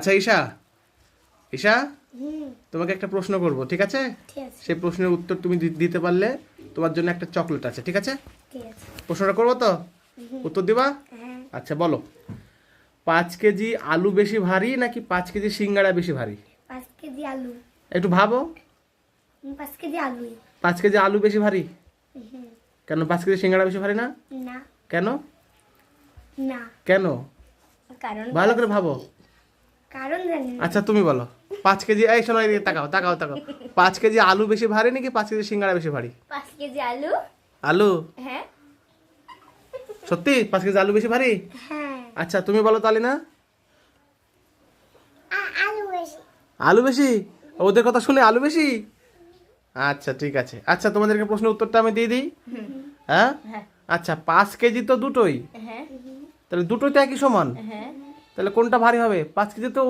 আচ্ছা ঈশা, ঈশা তোমাকে একটা প্রশ্ন করব, ঠিক আছে? সেই প্রশ্নের উত্তর তুমি দিতে পারলে তোমার জন্য একটা চকলেট আছে, ঠিক আছে? প্রশ্নটা করবো তো, উত্তর দিবা? আচ্ছা বলো, 5 কেজি আলু বেশি ভারী নাকি 5 কেজি সিঙ্গাড়া বেশি ভারী? 5 কেজি আলু। একটু ভাবো। 5 কেজি আলু। 5 কেজি আলু বেশি ভারী কেন? 5 কেজি সিঙ্গাড়া বেশি ভারী না? না। কেন? না। কেন? কারণ ভালো করে ভাবো। কারণ জানি না। আচ্ছা তুমি বলো, 5 কেজি, এই শোনো এদিকে তাকাও তাকাও তাকাও, 5 কেজি আলু বেশি ভারী নাকি 5 কেজি সিঙ্গাড়া বেশি ভারী? 5 কেজি আলু। আলু? হ্যাঁ। সত্যি 5 কেজি আলু বেশি ভারী? হ্যাঁ। আচ্ছা তুমি বলো তাহলে না। আলু বেশি। আলু বেশি? ওদের কথা শুনে আলু বেশি? আচ্ছা ঠিক আছে। আচ্ছা তোমাদেরকে প্রশ্নের উত্তরটা আমি দিয়ে দিই। হ্যাঁ আচ্ছা, 5 কেজি তো দুটোই, হ্যাঁ। তাহলে দুটোই তো একই সমান, হ্যাঁ। তাহলে কোনটা ভারী হবে? 5 কেজি তো